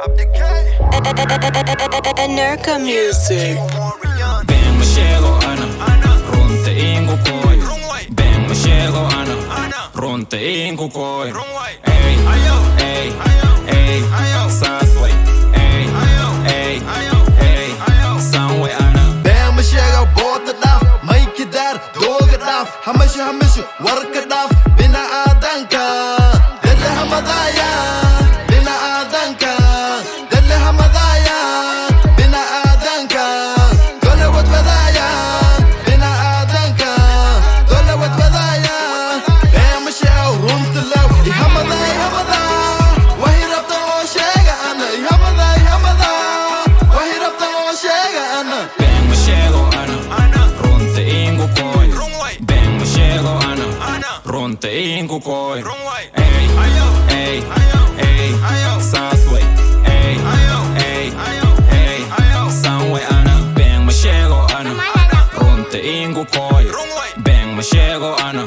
Abdi Kayy. Anarka music. King Omarion. Ben Musheego ana runte ingu koi. Ben Musheego ana runte ingu koi. Ey, ey, ey, sasway. Ey, ey, ey, sanwe ana. Ben Musheego boota dhaaf mayki daar dooga dhaaf hamishu warka dhaaf bina aadanka delle hamadaya bina aadanka delle hamadaya bina aadanka dole wadwadaya bina aadanka dole wadwadaya Ben Musheego runta law hamadaya wahirabta oo sheega ana hamadaya wahirabta oo sheega ana Ben Musheego ana runte ingu koi. Ben Musheego ana runte ingu koi. Ey, ey, ey, sasway. Ey, ey, ey, sanwe ana. Ben Musheego ana runte ingu koi. Ben Musheego ana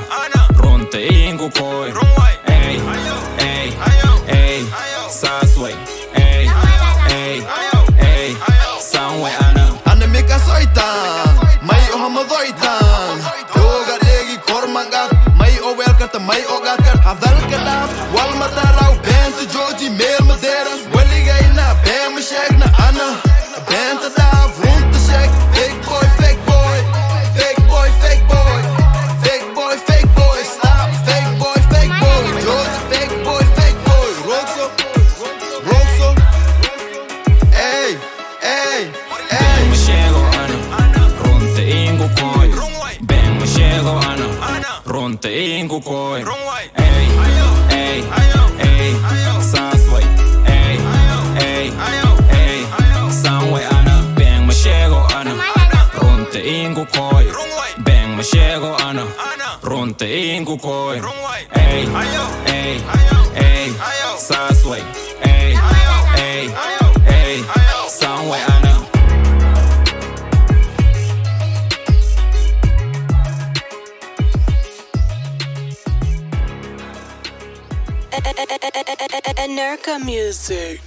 runte ingu koi. Ey, ey, ey, sasway. Ey, ey, ey, sanwe ana. Anamika soitan may o hamadoitan Yoga degi kormangat may o welkata may o gatkar Hadal ka laaf wal mataraw bent Georgie meer maderas Waligay na Ben Musheego na ana Bent daaf rond te shek Fake boy, fake boy Fake boy, fake boy Fake boy, fake boy Stop fake boy, fake boy Georgie fake boy, fake boy Roxo, Roxo Ey, ey, ey Ben Musheego ana runte ingu koi. Ben Musheego ana runte ingu koi. Ey, ey, ey, sasway. Ey, ey, ey, sanwe ana. Ben Musheego ana runte ingu koi. Ben Musheego ana runte ingu koi. Ey, ey, ey, sasway. Ey, ey, ey, sanwe ana. Anarka music.